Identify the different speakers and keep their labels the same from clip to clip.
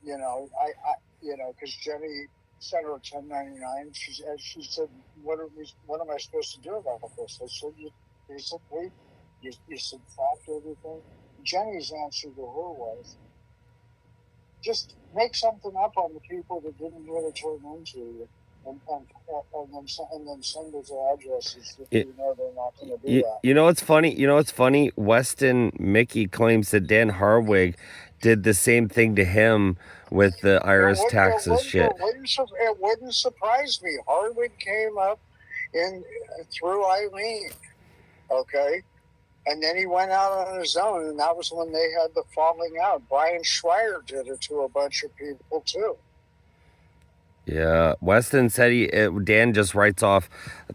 Speaker 1: Because Jenny sent her a 1099. She said, what am I supposed to do about this? I said, basically, you subtract everything. Jenny's answer to her was, just make something up on the people that didn't really turn into you. And then send us their addresses if you know they're not going to do that.
Speaker 2: You know what's funny? Weston Mickey claims that Dan Harwig did the same thing to him with the IRS taxes shit.
Speaker 1: It wouldn't surprise me. Harwig came up through Eileen, okay? And then he went out on his own, and that was when they had the falling out. Brian Schreier did it to a bunch of people, too.
Speaker 2: Yeah, Weston said Dan just writes off.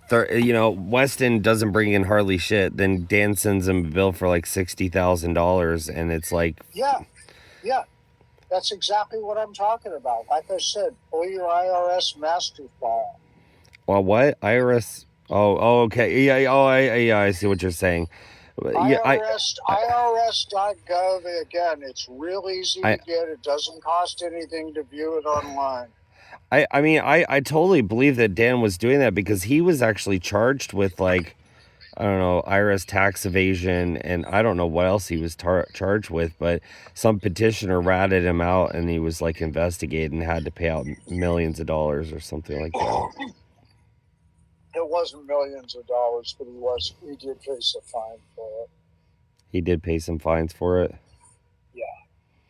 Speaker 2: Weston doesn't bring in hardly shit. Then Dan sends him a bill for like $60,000, and it's like,
Speaker 1: yeah, that's exactly what I'm talking about. Like I said, pull your IRS master file.
Speaker 2: Well, what IRS? Oh, okay, yeah, I see what you're saying.
Speaker 1: IRS.gov, again, it's real easy to get. It doesn't cost anything to view it online.
Speaker 2: I totally believe that Dan was doing that because he was actually charged with, like, I don't know, IRS tax evasion, and I don't know what else he was charged with, but some petitioner ratted him out, and he was, like, investigated and had to pay out millions of dollars or something like that.
Speaker 1: It wasn't millions of dollars, but he did face a fine for it.
Speaker 2: He did pay some fines for it?
Speaker 1: Yeah,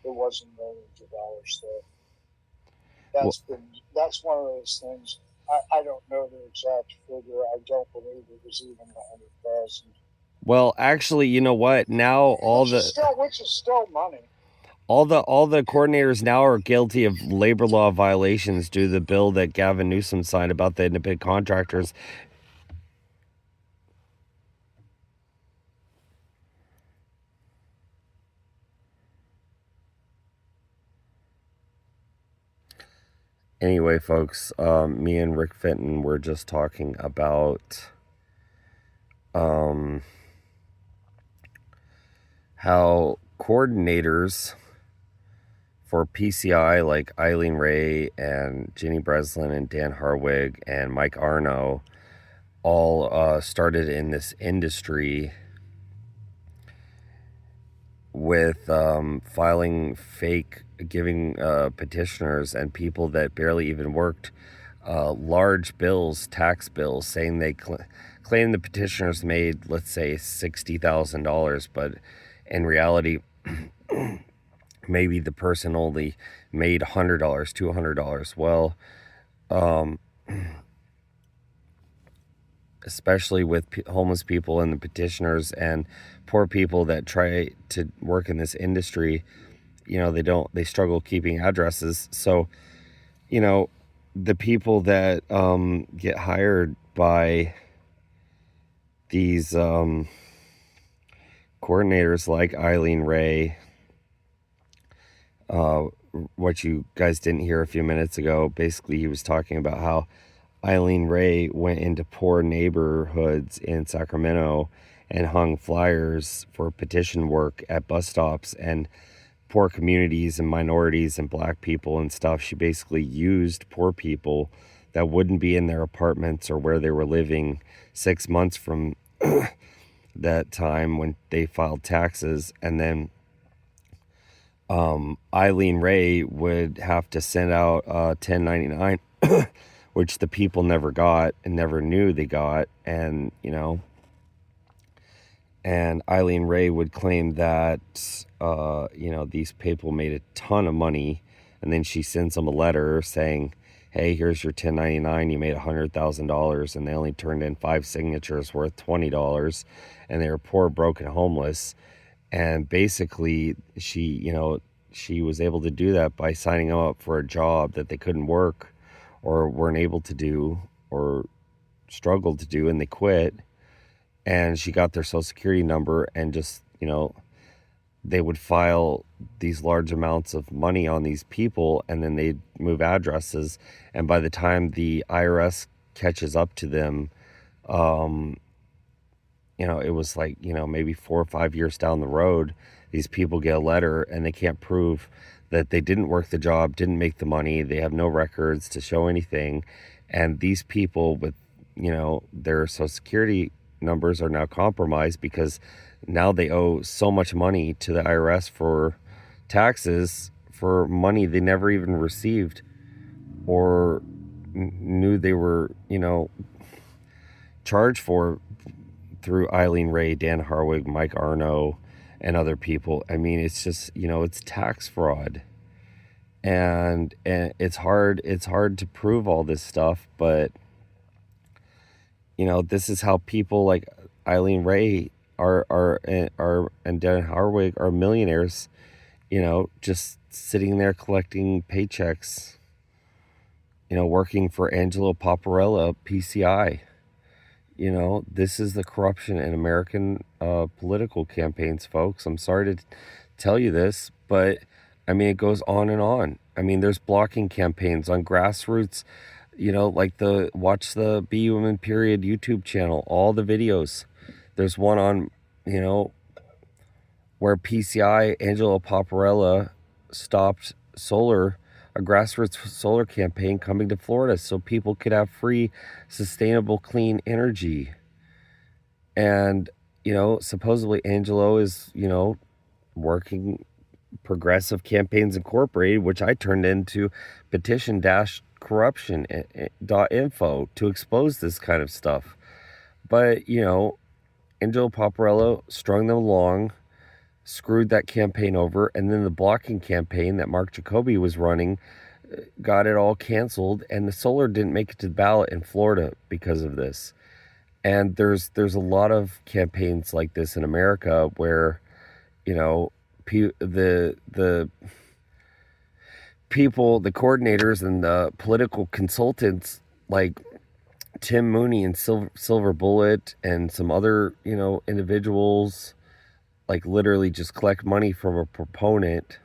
Speaker 1: it wasn't millions of dollars, though. That's one of those things. I don't know the exact figure. I don't believe it was even 100,000.
Speaker 2: Well, actually, you know what? Now
Speaker 1: which is still money.
Speaker 2: All the coordinators now are guilty of labor law violations due to the bill that Gavin Newsom signed about the independent contractors. Anyway, folks, me and Rick Fenton were just talking about how coordinators for PCI like Eileen Ray and Ginny Breslin and Dan Harwig and Mike Arno all started in this industry with filing fake, giving petitioners and people that barely even worked large bills, tax bills, saying they claim the petitioners made, let's say, $60,000, but in reality, maybe the person only made $100, $200. Well, especially with homeless people and the petitioners and poor people that try to work in this industry, they struggle keeping addresses. So, the people that get hired by these coordinators like Eileen Ray, what you guys didn't hear a few minutes ago, basically he was talking about how Eileen Ray went into poor neighborhoods in Sacramento and hung flyers for petition work at bus stops and poor communities and minorities and black people and stuff. She basically used poor people that wouldn't be in their apartments or where they were living 6 months from that time when they filed taxes. And then Eileen Ray would have to send out 1099 which the people never got and never knew they got. And, and Eileen Ray would claim that, these people made a ton of money. And then she sends them a letter saying, hey, here's your 1099. You made $100,000. And they only turned in 5 signatures worth $20. And they were poor, broken, homeless. And basically she was able to do that by signing them up for a job that they couldn't work or weren't able to do or struggled to do, and they quit. And she got their social security number and just, they would file these large amounts of money on these people and then they'd move addresses. And by the time the IRS catches up to them, it was like, maybe 4 or 5 years down the road, these people get a letter and they can't prove that they didn't work the job, didn't make the money, they have no records to show anything. And these people with, their Social Security numbers are now compromised because now they owe so much money to the IRS for taxes for money they never even received or knew they were, charged for through Eileen Ray, Dan Harwig, Mike Arno, and other people. I mean, it's just, it's tax fraud. And it's hard to prove all this stuff, but this is how people like Eileen Ray are and Dan Harwig are millionaires, just sitting there collecting paychecks, working for Angelo Paparella, PCI. This is the corruption in American political campaigns, folks. I'm sorry to tell you this, but I mean, it goes on and on. I mean, there's blocking campaigns on grassroots, like watch the Be Human Period YouTube channel, all the videos. There's one on, where PCI, Angelo Paparella, stopped a grassroots solar campaign coming to Florida so people could have free, sustainable, clean energy. And, supposedly Angelo is, working Progressive Campaigns Incorporated, which I turned into petition-corruption.info to expose this kind of stuff. But, Angelo Paparella strung them along, screwed that campaign over, and then the blocking campaign that Mark Jacoby was running got it all canceled, and the solar didn't make it to the ballot in Florida because of this. And there's a lot of campaigns like this in America where, the people, the coordinators and the political consultants like Tim Mooney and Silver Bullet and some other, individuals, like literally just collect money from a proponent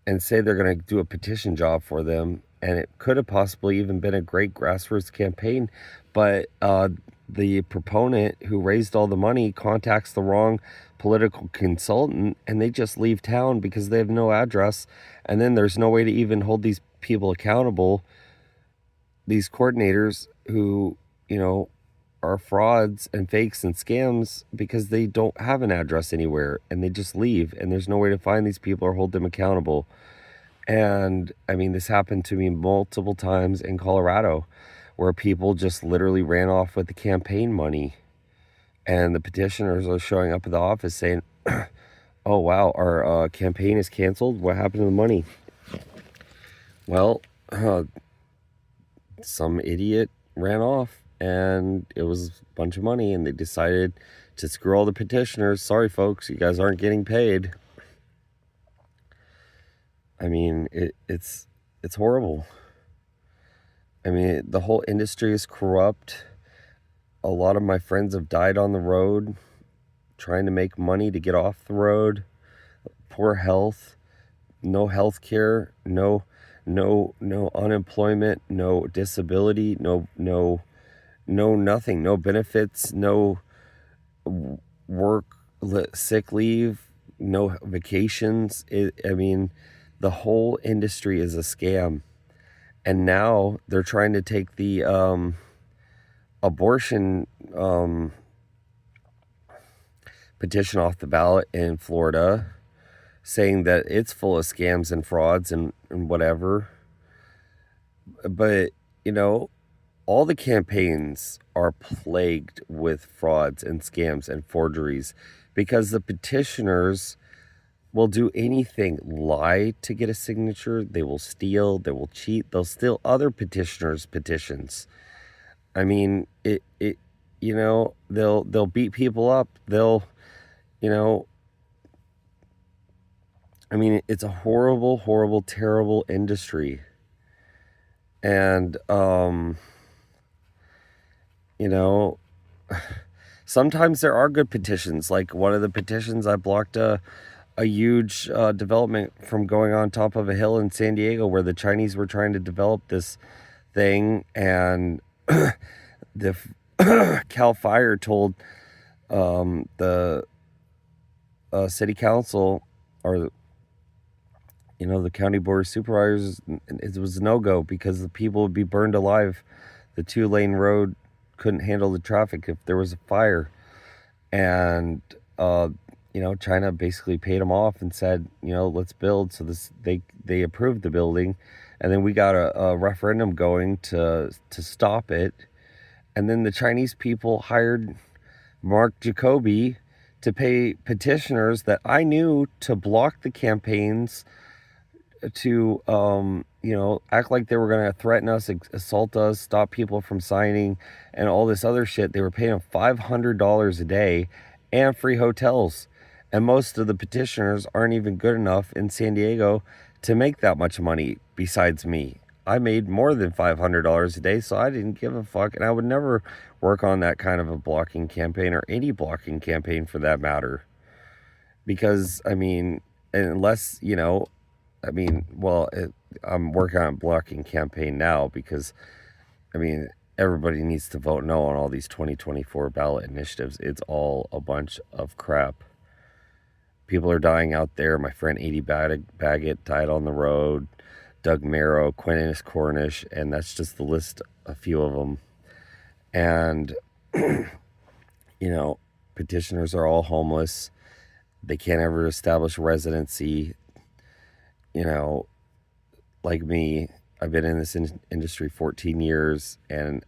Speaker 2: and say they're going to do a petition job for them. And it could have possibly even been a great grassroots campaign, but the proponent who raised all the money contacts the wrong political consultant and they just leave town because they have no address. And then there's no way to even hold these people accountable, these coordinators who, are frauds and fakes and scams because they don't have an address anywhere and they just leave and there's no way to find these people or hold them accountable. And I mean, this happened to me multiple times in Colorado where people just literally ran off with the campaign money and the petitioners are showing up at the office saying, oh wow, our campaign is canceled. What happened to the money? Well, some idiot ran off and it was a bunch of money and they decided to screw all the petitioners. Sorry folks, you guys aren't getting paid. I mean, it's horrible. I mean, the whole industry is corrupt. A lot of my friends have died on the road trying to make money to get off the road. Poor health, no health care, no unemployment, no disability, no nothing, no benefits, no work, sick leave, no vacations. I mean, the whole industry is a scam. And now they're trying to take the abortion petition off the ballot in Florida, saying that it's full of scams and frauds and whatever. But, all the campaigns are plagued with frauds and scams and forgeries because the petitioners will do anything, lie to get a signature. They will steal, they will cheat, they'll steal other petitioners' petitions. I mean, they'll beat people up. They'll, I mean, it's a horrible, horrible, terrible industry. And, sometimes there are good petitions. Like one of the petitions, I blocked a huge development from going on top of a hill in San Diego where the Chinese were trying to develop this thing. And the Cal Fire told the city council or the county board of supervisors, it was a no-go because the people would be burned alive. The 2-lane road couldn't handle the traffic if there was a fire. And China basically paid them off and said, let's build. So they approved the building, and then we got a referendum going to stop it. And then the Chinese people hired Mark Jacoby to pay petitioners that I knew to block the campaigns, to act like they were going to threaten us, assault us, stop people from signing, and all this other shit. They were paying them $500 a day and free hotels. And most of the petitioners aren't even good enough in San Diego to make that much money. Besides me, I made more than $500 a day, so I didn't give a fuck, and I would never work on that kind of a blocking campaign, or any blocking campaign for that matter. Because unless I'm working on a blocking campaign now because, everybody needs to vote no on all these 2024 ballot initiatives. It's all a bunch of crap. People are dying out there. My friend Edie Baggett died on the road. Doug Merrow, Quintus Cornish, and that's just the list, a few of them. And, petitioners are all homeless. They can't ever establish residency. Like me, I've been in this industry 14 years, and,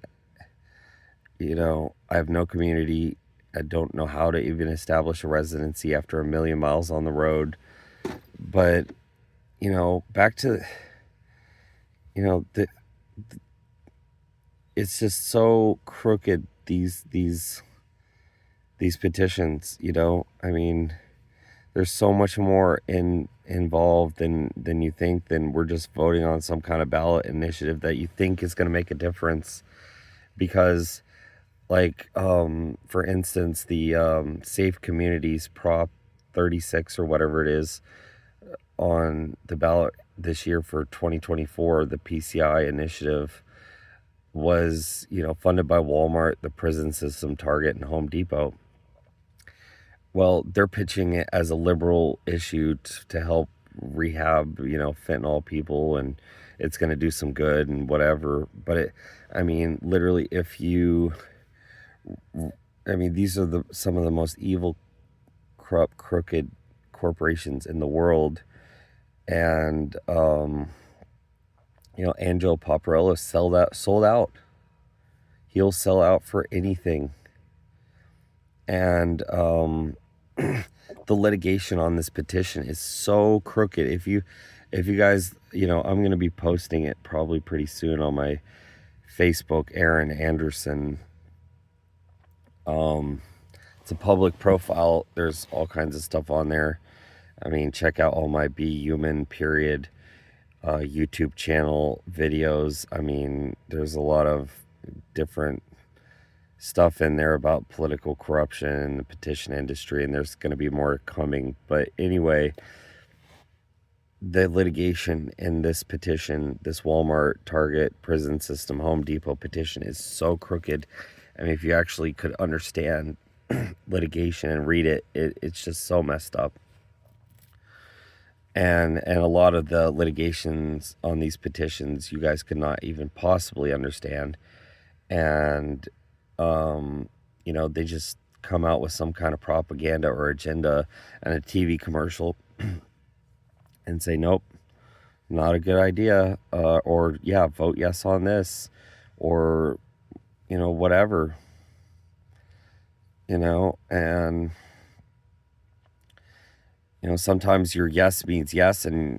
Speaker 2: I have no community. I don't know how to even establish a residency after 1 million miles on the road. But, back to, it's just so crooked, these petitions, there's so much more involved than you think. Than we're just voting on some kind of ballot initiative that you think is going to make a difference. Because, for instance, the Safe Communities Prop 36 or whatever it is on the ballot this year for 2024, the PCI initiative, was funded by Walmart, the prison system, Target, and Home Depot. Well, they're pitching it as a liberal issue to help rehab, fentanyl people, and it's going to do some good and whatever. But literally, these are some of the most evil, corrupt, crooked corporations in the world. And, Angelo Paparello sold out. He'll sell out for anything. And, the litigation on this petition is so crooked. If you guys, I'm going to be posting it probably pretty soon on my Facebook, Aaron Anderson. It's a public profile. There's all kinds of stuff on there. Check out all my Be Human period YouTube channel videos. There's a lot of different stuff in there about political corruption and the petition industry, and there's going to be more coming. But anyway, the litigation in this petition, this Walmart, Target, prison system, Home Depot petition, is so crooked. If you actually could understand litigation and read it, it's just so messed up. And a lot of the litigations on these petitions you guys could not even possibly understand. And they just come out with some kind of propaganda or agenda and a TV commercial and say, nope, not a good idea. Or vote yes on this, or, whatever, and, sometimes your yes means yes, and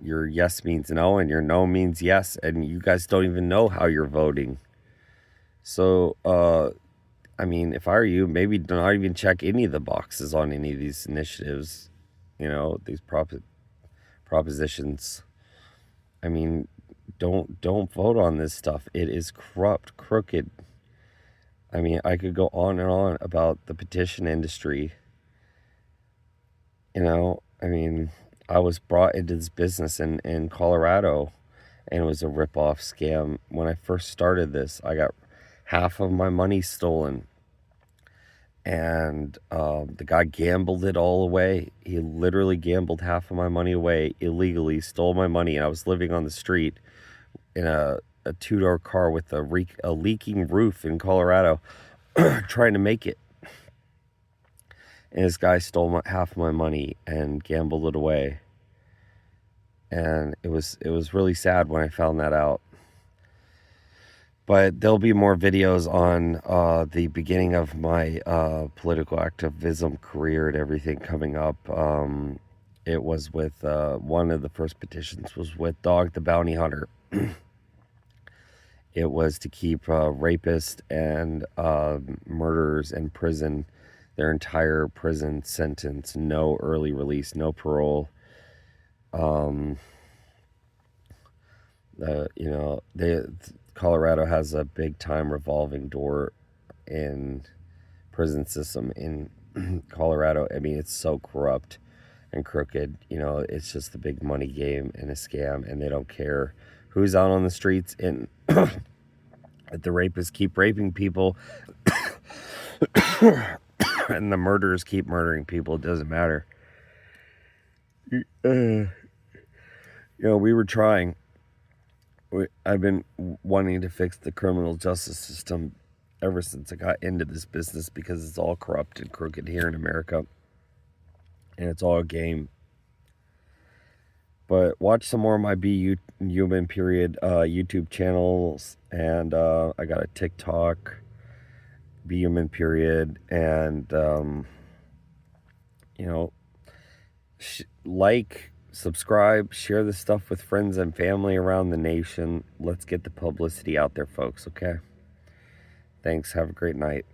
Speaker 2: your yes means no, and your no means yes, and you guys don't even know how you're voting. So, if I were you, maybe not even check any of the boxes on any of these initiatives, these propositions. Don't vote on this stuff. It is corrupt, crooked. I could go on and on about the petition industry. I was brought into this business in Colorado, and it was a rip-off scam. When I first started this, I got half of my money stolen. And the guy gambled it all away. He literally gambled half of my money away illegally, stole my money, and I was living on the street in a two-door car with a leaking roof in Colorado, trying to make it. And this guy stole half of my money and gambled it away. And it was really sad when I found that out. But there'll be more videos on the beginning of my political activism career and everything coming up. It was with one of the first petitions was with Dog the Bounty Hunter. It was to keep rapists and murderers in prison, their entire prison sentence, no early release, no parole. Colorado has a big time revolving door in prison system in Colorado. I mean, it's so corrupt and crooked. It's just a big money game and a scam, and they don't care who's out on the streets. And the rapists keep raping people and the murderers keep murdering people. It doesn't matter. We were trying. I've been wanting to fix the criminal justice system ever since I got into this business, because it's all corrupt and crooked here in America, and it's all a game. But watch some more of my Be Human Period YouTube channels, and I got a TikTok, Be Human Period, and like, subscribe, share this stuff with friends and family around the nation. Let's get the publicity out there, folks, okay? Thanks. Have a great night.